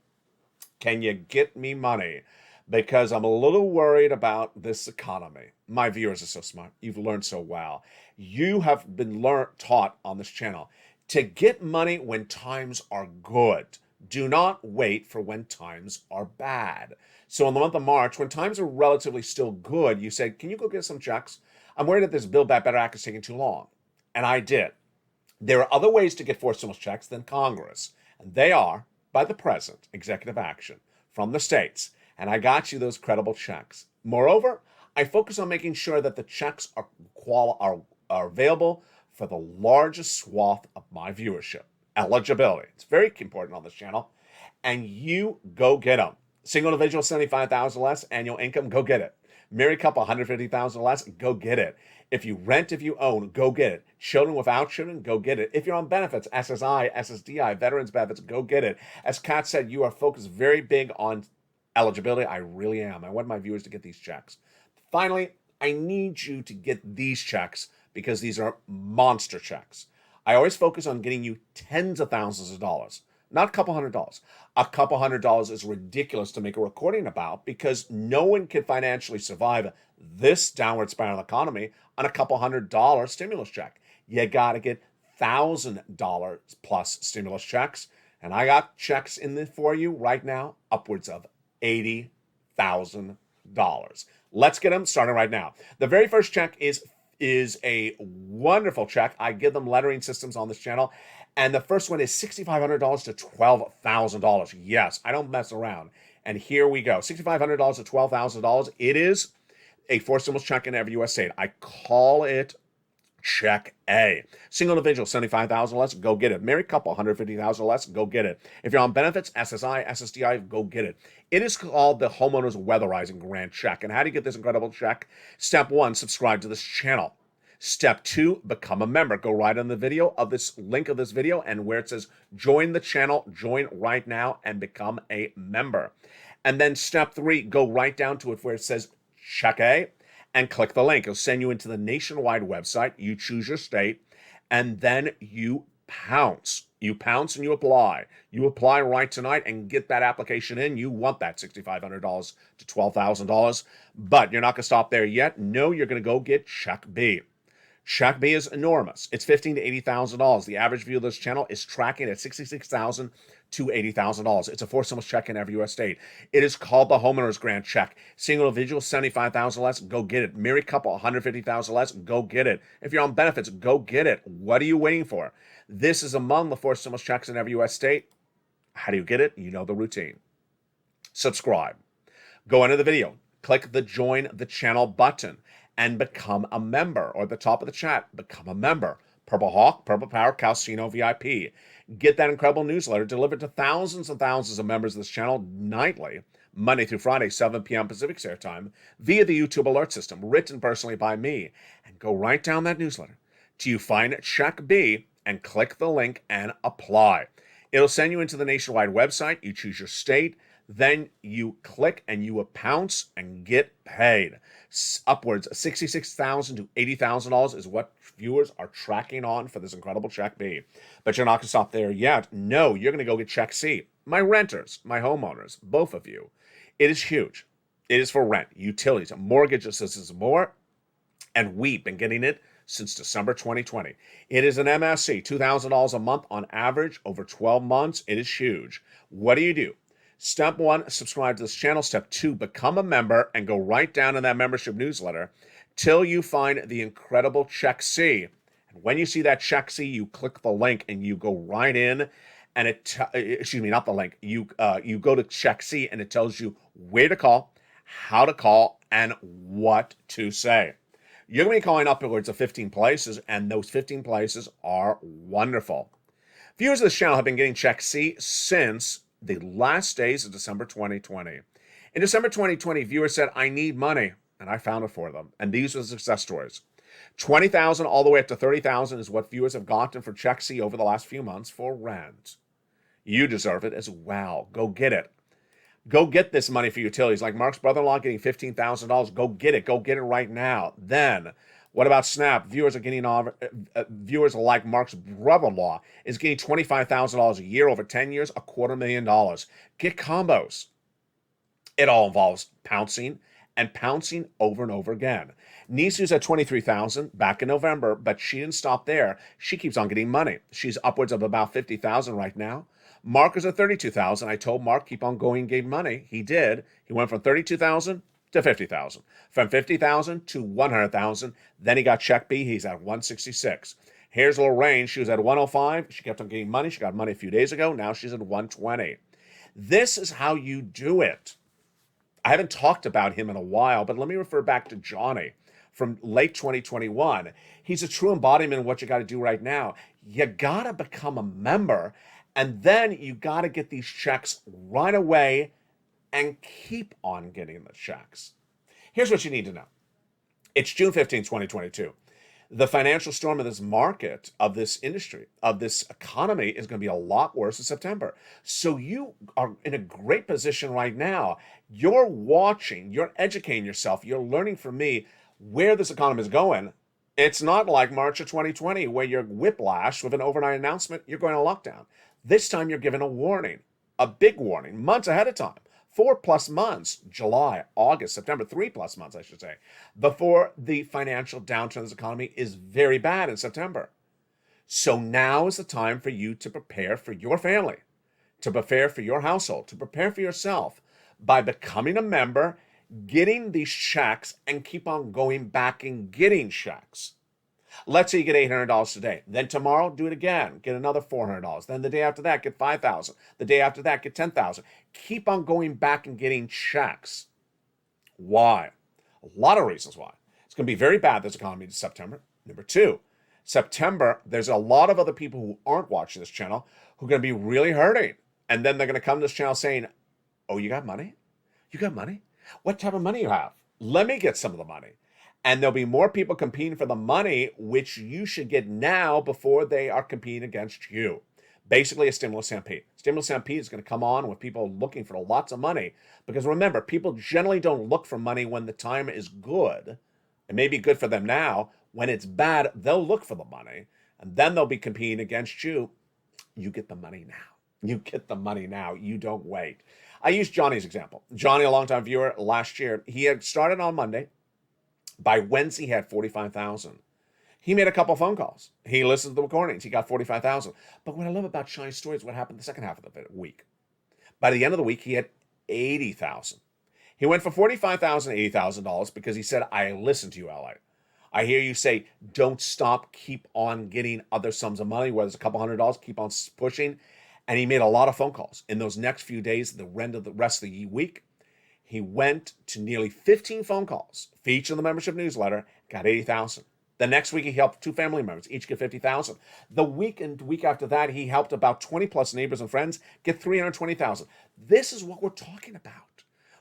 Can you get me money? Because I'm a little worried about this economy. My viewers are so smart. You've learned so well. You have been taught on this channel to get money when times are good. Do not wait for when times are bad. So in the month of March, when times are relatively still good, you said, can you go get some checks? I'm worried that this Build Back Better Act is taking too long. And I did. There are other ways to get 4 stimulus checks than Congress. And they are by the president, executive action from the states. And I got you those credible checks. Moreover, I focus on making sure that the checks are available for the largest swath of my viewership. Eligibility. It's very important on this channel. And you go get them. Single individual, 75,000 less annual income, go get it. Married couple, 150,000 less, go get it. If you rent, if you own, go get it. Children without children, go get it. If you're on benefits, SSI, SSDI, veterans benefits, go get it. As Kat said, you are focused very big on eligibility. I really am. I want my viewers to get these checks. Finally, I need you to get these checks because these are monster checks. I always focus on getting you tens of thousands of dollars, not a couple $100. A couple $100 is ridiculous to make a recording about because no one can financially survive this downward spiral economy on a couple $100 stimulus check. You got to get $1,000 plus stimulus checks. And I got checks in there for you right now, upwards of $80,000. Let's get them started right now. The very first check is a wonderful check. I give them lettering systems on this channel. And the first one is $6,500 to $12,000. Yes, I don't mess around. And here we go. $6,500 to $12,000. It is a forced stimulus check in every U.S. state. I call it Check A. Single individual, 75,000 less, go get it. Married couple, 150,000 less, go get it. If you're on benefits, SSI, SSDI, go get it. It is called the Homeowners Weatherizing Grant Check. And how do you get this incredible check? Step 1, subscribe to this channel. Step 2, become a member. Go right on the video of this link of this video and where it says join the channel, join right now and become a member. And then step 3, go right down to it where it says Check A and click the link. It'll send you into the nationwide website. You choose your state and then you pounce. You pounce and you apply. You apply right tonight and get that application in. You want that $6,500 to $12,000, but you're not going to stop there yet. No, you're going to go get Check B. Check B is enormous. It's $15,000 to $80,000. The average view of this channel is tracking at $66,000 to $80,000. It's a forced stimulus check in every U.S. state. It is called the Homeowners Grant Check. Single individual, 75,000 less, go get it. Married couple, 150,000 less, go get it. If you're on benefits, go get it. What are you waiting for? This is among the forced stimulus checks in every U.S. state. How do you get it? You know the routine. Subscribe. Go into the video. Click the Join the Channel button and become a member, or at the top of the chat, become a member. Purple Hawk, Purple Power, Calcino VIP. Get that incredible newsletter delivered to thousands and thousands of members of this channel nightly, Monday through Friday, 7 p.m. Pacific Standard Time, via the YouTube alert system, written personally by me. And go right down that newsletter till you find Check B and click the link and apply. It'll send you into the nationwide website. You choose your state. Then you click and you will pounce and get paid. Upwards of $66,000 to $80,000 is what viewers are tracking on for this incredible Check B. But you're not going to stop there yet. No, you're going to go get Check C. My renters, my homeowners, both of you. It is huge. It is for rent, utilities, mortgage assistance, more. And we've been getting it since December 2020. It is an MSC, $2,000 a month on average over 12 months. It is huge. What do? Step 1, subscribe to this channel. Step 2, become a member and go right down in that membership newsletter till you find the incredible Check C. And when you see that Check C, you click the link and you go right in and not the link. You go to Check C and it tells you where to call, how to call, and what to say. You're going to be calling upwards of 15 places, and those 15 places are wonderful. Viewers of this channel have been getting Check C since the last days of December 2020. In December 2020, viewers said, I need money, and I found it for them. And these are the success stories. $20,000 all the way up to $30,000 is what viewers have gotten for Check C over the last few months for rent. You deserve it as well. Go get it. Go get this money for utilities. Like Mark's brother-in-law getting $15,000. Go get it. Go get it right now. Then, what about SNAP? Viewers are getting viewers like Mark's brother-in-law is getting $25,000 a year over 10 years, $250,000. Get combos. It all involves pouncing and pouncing over and over again. Nisu's at $23,000 back in November, but she didn't stop there. She keeps on getting money. She's upwards of about $50,000 right now. Mark is at $32,000. I told Mark keep on going, gave money. He did. He went from $32,000 to $50,000. From $50,000 to $100,000. Then he got Check B. He's at $166,000. Here's Lorraine. She was at $105,000. She kept on getting money. She got money a few days ago. Now she's at $120,000. This is how you do it. I haven't talked about him in a while, but let me refer back to Johnny from late 2021. He's a true embodiment of what you got to do right now. You got to become a member, and then you got to get these checks right away and keep on getting the checks. Here's what you need to know. It's June 15, 2022. The financial storm of this market, of this industry, of this economy is going to be a lot worse in September. So you are in a great position right now. You're watching, you're educating yourself, you're learning from me where this economy is going. It's not like March of 2020 where you're whiplash with an overnight announcement, you're going to lockdown. This time you're given a warning, a big warning, months ahead of time. 4+ months, July, August, September, 3+ months, I should say, before the financial downturn of this economy is very bad in September. So now is the time for you to prepare for your family, to prepare for your household, to prepare for yourself by becoming a member, getting these checks, and keep on going back and getting checks. Let's say you get $800 today. Then tomorrow, do it again. Get another $400. Then the day after that, get $5,000. The day after that, get $10,000. Keep on going back and getting checks. Why? A lot of reasons why. It's going to be very bad, this economy, in September. Number two, September, there's a lot of other people who aren't watching this channel who are going to be really hurting. And then they're going to come to this channel saying, oh, you got money? You got money? What type of money you have? Let me get some of the money. And there'll be more people competing for the money, which you should get now before they are competing against you. Basically, a stimulus stampede. Stimulus stampede is going to come on with people looking for lots of money. Because remember, people generally don't look for money when the time is good. It may be good for them now. When it's bad, they'll look for the money. And then they'll be competing against you. You get the money now. You get the money now. You don't wait. I use Johnny's example. Johnny, a longtime viewer, last year, he had started on Monday. By Wednesday, he had 45,000. He made a couple phone calls. He listened to the recordings. He got 45,000. But what I love about Shiny Stories is what happened the second half of the week. By the end of the week, he had 80,000. He went from $45,000 to $80,000 because he said, I listened to you, LA. I hear you say, don't stop, keep on getting other sums of money, whether it's a couple $100, keep on pushing. And he made a lot of phone calls. In those next few days, the rest of the week, he went to nearly 15 phone calls, featured in the membership newsletter, got 80,000. The next week, he helped 2 family members, each get 50,000. The week after that, he helped about 20+ neighbors and friends get 320,000. This is what we're talking about.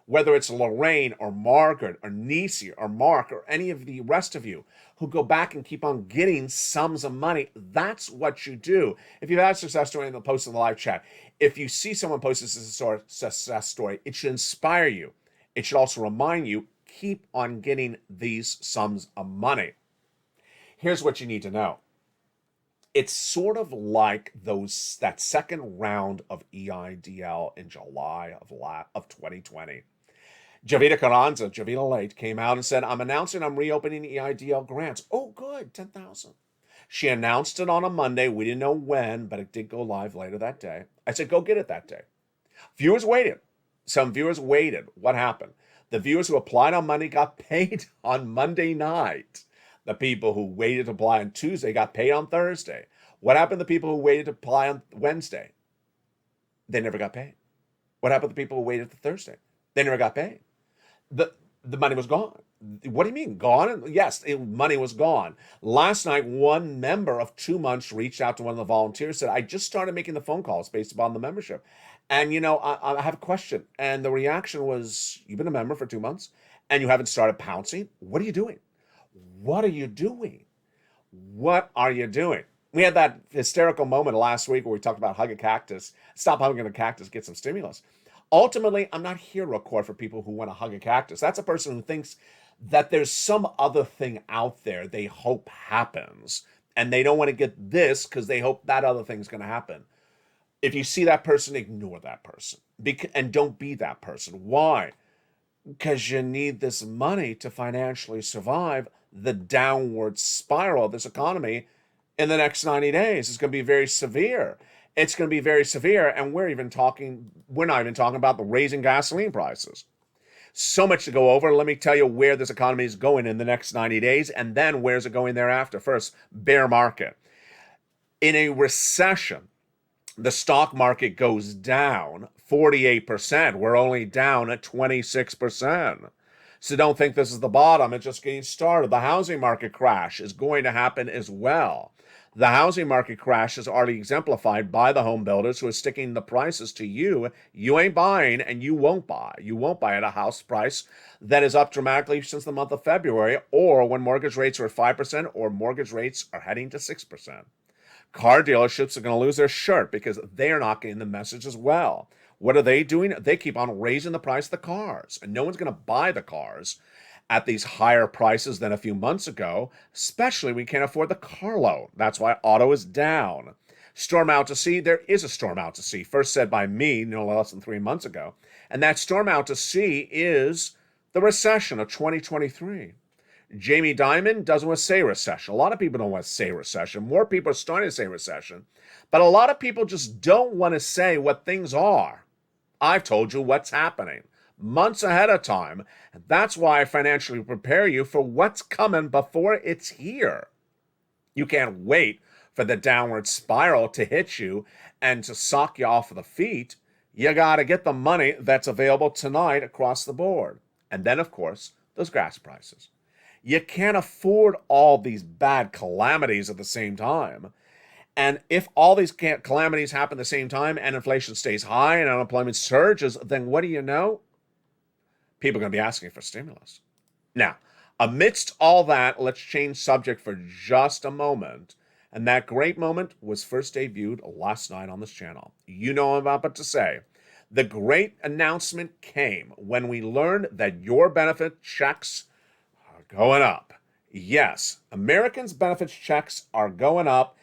Whether it's Lorraine or Margaret or Nisi or Mark or any of the rest of you who go back and keep on getting sums of money, that's what you do. If you've had a success story, they'll post in the live chat. If you see someone post a success story, it should inspire you. It should also remind you, keep on getting these sums of money. Here's what you need to know. It's sort of like that second round of EIDL in July of 2020. Javita Carranza, Javita LALATE, came out and said, I'm announcing I'm reopening EIDL grants. Oh, good, 10,000. She announced it on a Monday. We didn't know when, but it did go live later that day. I said, go get it that day. Viewers waited. Some viewers waited. What happened? The viewers who applied on Monday got paid on Monday night. The people who waited to apply on Tuesday got paid on Thursday. What happened to the people who waited to apply on Wednesday? They never got paid. What happened to the people who waited to Thursday? They never got paid. The money was gone. What do you mean, gone? Yes, money was gone. Last night, one member of 2 months reached out to one of the volunteers, said, I just started making the phone calls based upon the membership. And, I have a question. And the reaction was, you've been a member for 2 months and you haven't started pouncing? What are you doing? What are you doing? What are you doing? We had that hysterical moment last week where we talked about hug a cactus. Stop hugging a cactus, get some stimulus. Ultimately, I'm not here to record for people who want to hug a cactus. That's a person who thinks that there's some other thing out there they hope happens. And they don't want to get this because they hope that other thing's going to happen. If you see that person, ignore that person. And don't be that person. Why? Because you need this money to financially survive the downward spiral of this economy in the next 90 days. It's going to be very severe. It's going to be very severe. And we're not even talking about the raising gasoline prices. So much to go over. Let me tell you where this economy is going in the next 90 days, and then where's it going thereafter. First, bear market. In a recession, The stock market goes down 48%. We're only down at 26%. So don't think this is the bottom. It's just getting started. The housing market crash is going to happen as well. The housing market crash is already exemplified by the home builders who are sticking the prices to you. You ain't buying, and you won't buy. You won't buy at a house price that is up dramatically since the month of February, or when mortgage rates are at 5%, or mortgage rates are heading to 6%. Car dealerships are going to lose their shirt because they are not getting the message as well. What are they doing? They keep on raising the price of the cars, and no one's going to buy the cars at these higher prices than a few months ago, especially we can't afford the car loan. That's why auto is down. Storm out to sea, there is a storm out to sea, first said by me no less than 3 months ago. And that storm out to sea is the recession of 2023. Jamie Dimon doesn't want to say recession. A lot of people don't want to say recession. More people are starting to say recession. But a lot of people just don't want to say what things are. I've told you what's happening months ahead of time. And that's why I financially prepare you for what's coming before it's here. You can't wait for the downward spiral to hit you and to sock you off of the feet. You got to get the money that's available tonight across the board. And then, of course, those gas prices. You can't afford all these bad calamities at the same time. And if all these calamities happen at the same time and inflation stays high and unemployment surges, then what do you know? People are going to be asking for stimulus. Now, amidst all that, let's change subject for just a moment. And that great moment was first debuted last night on this channel. You know what I'm about to say. The great announcement came when we learned that your benefit checks are going up. Yes, Americans' benefits checks are going up.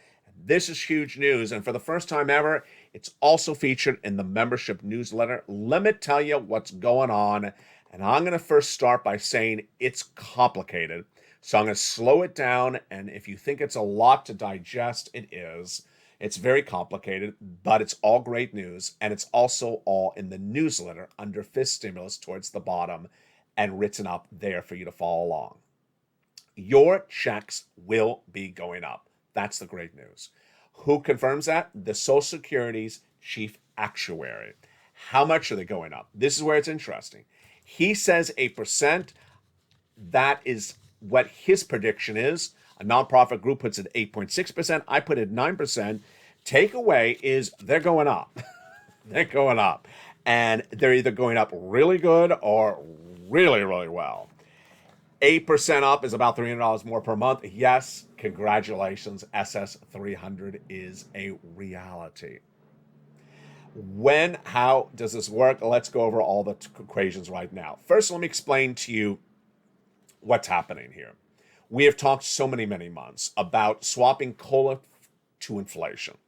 This is huge news, and for the first time ever, it's also featured in the membership newsletter. Let me tell you what's going on, and I'm going to first start by saying it's complicated. So I'm going to slow it down, and if you think it's a lot to digest, it is. It's very complicated, but it's all great news, and it's also all in the newsletter under Fifth Stimulus towards the bottom and written up there for you to follow along. Your checks will be going up. That's the great news. Who confirms that? The Social Security's chief actuary. How much are they going up? This is where it's interesting. He says 8%. That is what his prediction is. A nonprofit group puts it 8.6%. I put it 9%. Takeaway is they're going up. They're going up. And they're either going up really good or really, really well. 8% up is about $300 more per month. Yes, congratulations. SS300 is a reality. When, how does this work? Let's go over all the equations right now. First, let me explain to you what's happening here. We have talked so many months about swapping COLA to inflation.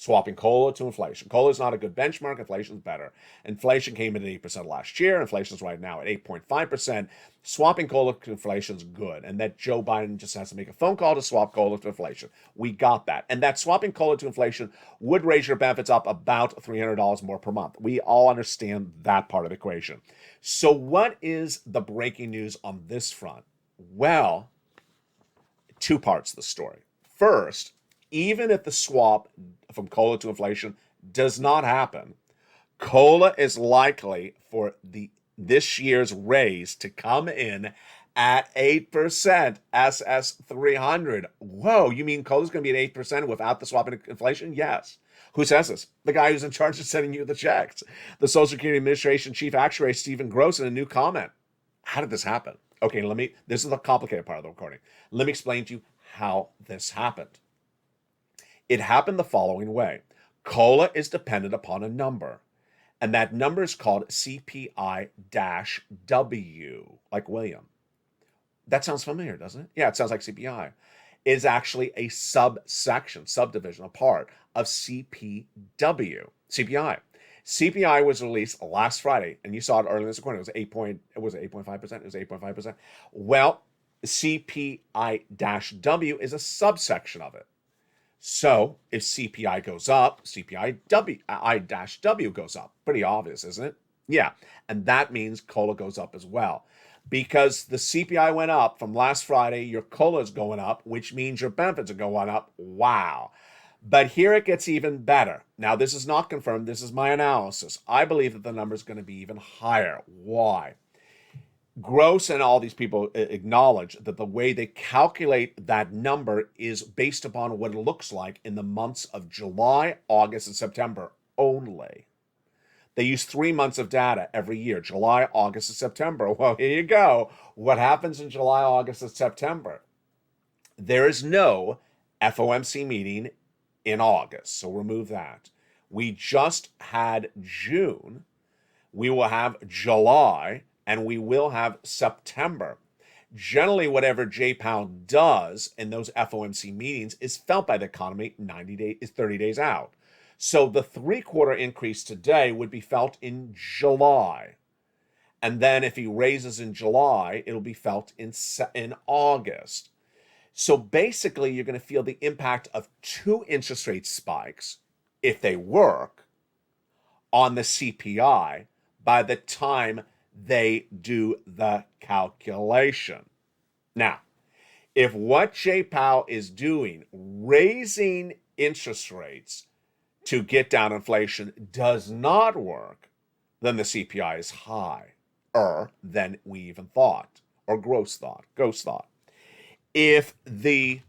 Swapping COLA to inflation. COLA is not a good benchmark. Inflation is better. Inflation came in at 8% last year. Inflation is right now at 8.5%. Swapping COLA to inflation is good. And that Joe Biden just has to make a phone call to swap COLA to inflation. We got that. And that swapping COLA to inflation would raise your benefits up about $300 more per month. We all understand that part of the equation. So what is the breaking news on this front? Well, two parts of the story. First, even if the swap from COLA to inflation does not happen, COLA is likely for this year's raise to come in at 8%, SS300. Whoa, you mean COLA is going to be at 8% without the swap in inflation? Yes. Who says this? The guy who's in charge of sending you the checks. The Social Security Administration Chief Actuary, Stephen Gross, in a new comment. How did this happen? Okay, this is the complicated part of the recording. Let me explain to you how this happened. It happened the following way. COLA is dependent upon a number, and that number is called CPI-W, like William. That sounds familiar, doesn't it? Yeah, it sounds like CPI. It is actually a subdivision, a part of CPI. CPI was released last Friday, and you saw it earlier in this recording. It was 8.5%. It was 8.5%. Well, CPI-W is a subsection of it. So if CPI goes up, CPI-W goes up. Pretty obvious, isn't it? Yeah, and that means COLA goes up as well. Because the CPI went up from last Friday, your COLA is going up, which means your benefits are going up. Wow. But here it gets even better. Now, this is not confirmed. This is my analysis. I believe that the number is going to be even higher. Why? Gross and all these people acknowledge that the way they calculate that number is based upon what it looks like in the months of July, August, and September only. They use 3 months of data every year, July, August, and September. Well, here you go. What happens in July, August, and September? There is no FOMC meeting in August, so remove that. We just had June. We will have July, and we will have September. Generally, whatever J. Powell does in those FOMC meetings is felt by the economy 30 days out. So the 3/4 increase today would be felt in July. And then if he raises in July, it'll be felt in August. So basically, you're going to feel the impact of 2 interest rate spikes, if they work, on the CPI by the time they do the calculation. Now, if what Jay Powell is doing, raising interest rates to get down inflation, does not work, then the CPI is higher than we even thought, or ghost thought. If the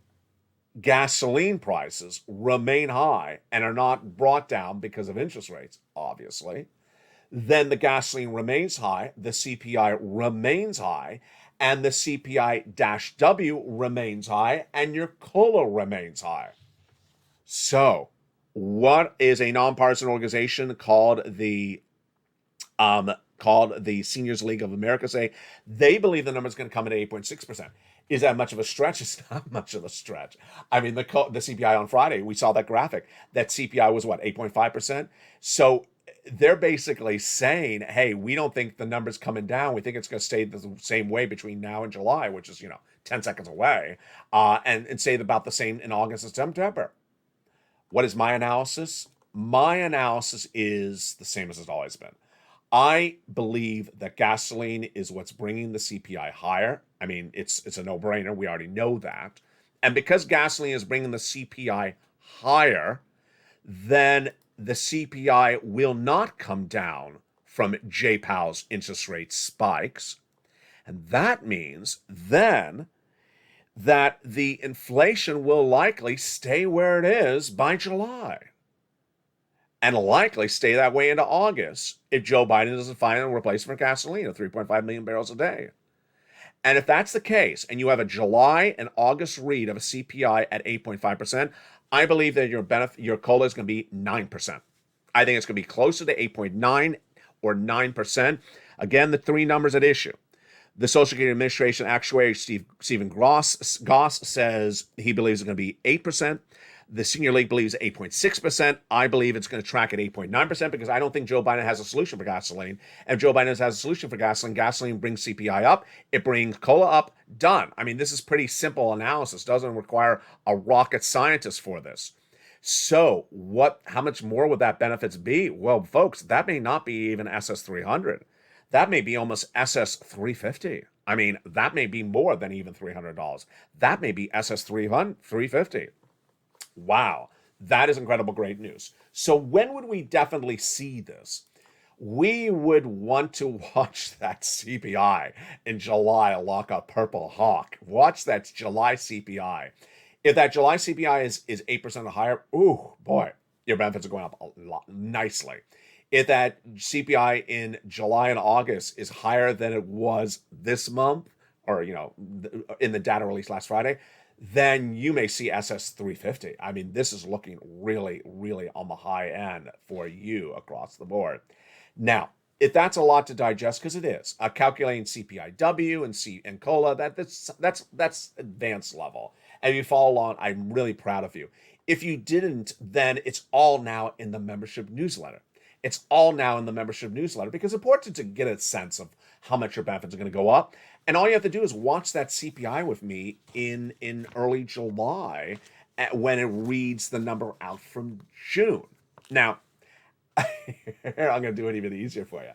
gasoline prices remain high and are not brought down because of interest rates, obviously, then the gasoline remains high, the CPI remains high, and the CPI-W remains high, and your COLA remains high. So, what is a nonpartisan organization called the Seniors League of America say? They believe the number is going to come in at 8.6%. Is that much of a stretch? It's not much of a stretch. I mean, the CPI on Friday, we saw that graphic. That CPI was what, 8.5%? So they're basically saying, hey, we don't think the number's coming down. We think it's going to stay the same way between now and July, which is, 10 seconds away, and say about the same in August and September. What is my analysis? My analysis is the same as it's always been. I believe that gasoline is what's bringing the CPI higher. I mean, it's a no-brainer. We already know that. And because gasoline is bringing the CPI higher, then the CPI will not come down from Jay Powell's interest rate spikes. And that means then that the inflation will likely stay where it is by July. And likely stay that way into August if Joe Biden doesn't find a replacement for gasoline of 3.5 million barrels a day. And if that's the case, and you have a July and August read of a CPI at 8.5%, I believe that your COLA is going to be 9%. I think it's going to be closer to 8.9 or 9%. Again, the 3 numbers at issue. The Social Security Administration actuary, Stephen Goss, says he believes it's going to be 8%. The Senior League believes 8.6%. I believe it's going to track at 8.9% because I don't think Joe Biden has a solution for gasoline. And if Joe Biden has a solution for gasoline brings CPI up, it brings COLA up, done. I mean, this is pretty simple analysis. Doesn't require a rocket scientist for this. So how much more would that benefits be? Well, folks, that may not be even SS300. That may be almost SS350. I mean, that may be more than even $300. That may be SS350. Wow, that is incredible, great news. So when would we definitely see this? We would want to watch that CPI in July lock a Purple Hawk. Watch that July CPI. If that July CPI is 8% or higher, ooh, boy, your benefits are going up a lot nicely. If that CPI in July and August is higher than it was this month, or, in the data released last Friday, then you may see SS350. I mean, this is looking really, really on the high end for you across the board. Now, if that's a lot to digest, because it is, calculating CPI-W and COLA, that's advanced level. And if you follow along, I'm really proud of you. If you didn't, then it's all now in the membership newsletter. It's all now in the membership newsletter because it's important to get a sense of how much your benefits are going to go up. And all you have to do is watch that CPI with me in early July when it reads the number out from June. Now, I'm going to do it even easier for you.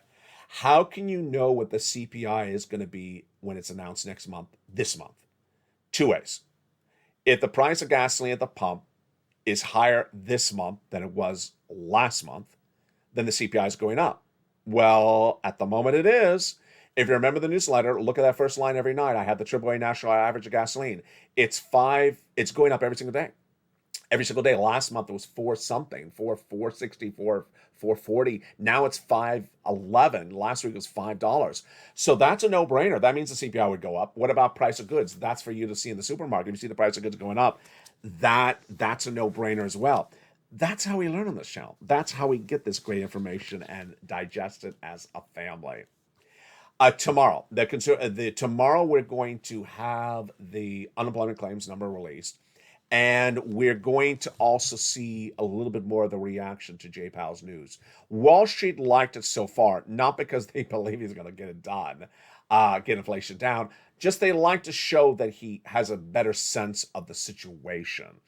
How can you know what the CPI is going to be when it's announced this month? 2 ways. If the price of gasoline at the pump is higher this month than it was last month, then the CPI is going up. Well, at the moment it is. If you remember the newsletter, look at that first line every night. I had the AAA national average of gasoline. It's going up every single day. Every single day. Last month it was 4 something, 4.64, 4.40. Now it's 5.11. Last week it was $5. So that's a no-brainer. That means the CPI would go up. What about price of goods? That's for you to see in the supermarket. If you see the price of goods going up, that's a no-brainer as well. That's how we learn on this channel. That's how we get this great information and digest it as a family. Tomorrow we're going to have the unemployment claims number released, and we're going to also see a little bit more of the reaction to Jay Powell's news. Wall Street liked it so far, not because they believe he's going to get it done, get inflation down, just they like to show that he has a better sense of the situation.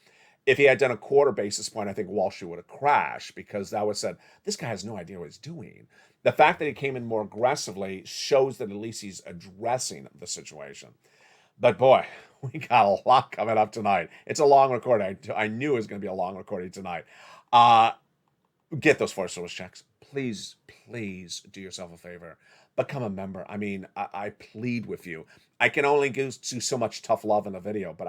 If he had done a quarter basis point, I think Wall Street would have crashed, because that would have said, this guy has no idea what he's doing. The fact that he came in more aggressively shows that at least he's addressing the situation. But boy, we got a lot coming up tonight. It's a long recording. I knew it was going to be a long recording tonight. Get those forced service checks. Please do yourself a favor. Become a member. I mean, I plead with you. I can only do so much tough love in a video, but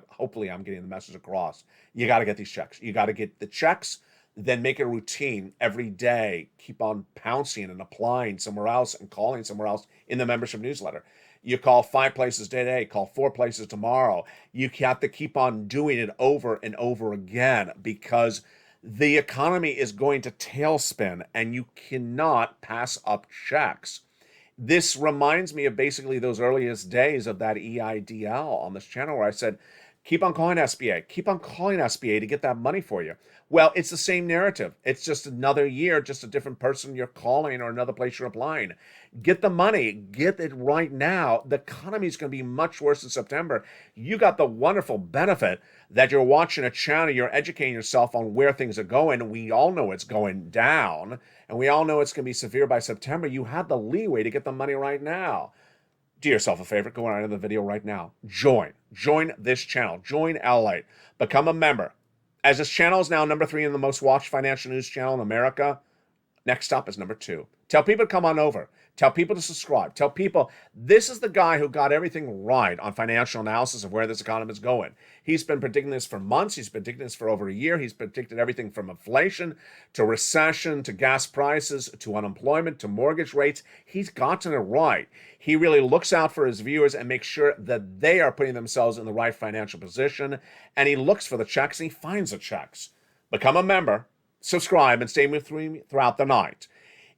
hopefully I'm getting the message across. You got to get these checks. You got to get the checks, then make it a routine every day. Keep on pouncing and applying somewhere else and calling somewhere else in the membership newsletter. You call 5 places today, call 4 places tomorrow. You have to keep on doing it over and over again, because the economy is going to tailspin and you cannot pass up checks. This reminds me of basically those earliest days of that EIDL on this channel where I said, keep on calling SBA. Keep on calling SBA to get that money for you. Well, it's the same narrative. It's just another year, just a different person you're calling or another place you're applying. Get the money. Get it right now. The economy is going to be much worse in September. You got the wonderful benefit that you're watching a channel, you're educating yourself on where things are going. We all know it's going down, and we all know it's going to be severe by September. You have the leeway to get the money right now. Do yourself a favor, go on into the video right now. Join this channel. Join LALATE. Become a member. As this channel is now number 3 in the most watched financial news channel in America, next stop is number 2. Tell people to come on over. Tell people to subscribe. Tell people this is the guy who got everything right on financial analysis of where this economy is going. He's been predicting this for months. He's been predicting this for over a year. He's predicted everything from inflation to recession to gas prices to unemployment to mortgage rates. He's gotten it right. He really looks out for his viewers and makes sure that they are putting themselves in the right financial position. And he looks for the checks and he finds the checks. Become a member, subscribe, and stay with me throughout the night.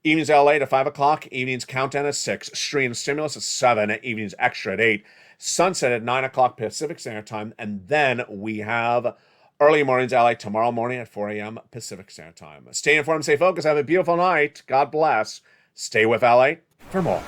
Evenings LA at 5 o'clock, evenings countdown at 6, stream stimulus at 7, evenings extra at 8, sunset at 9 o'clock Pacific Standard Time, and then we have early mornings LA tomorrow morning at 4 a.m. Pacific Standard Time. Stay informed, stay focused, have a beautiful night. God bless. Stay with LA for more.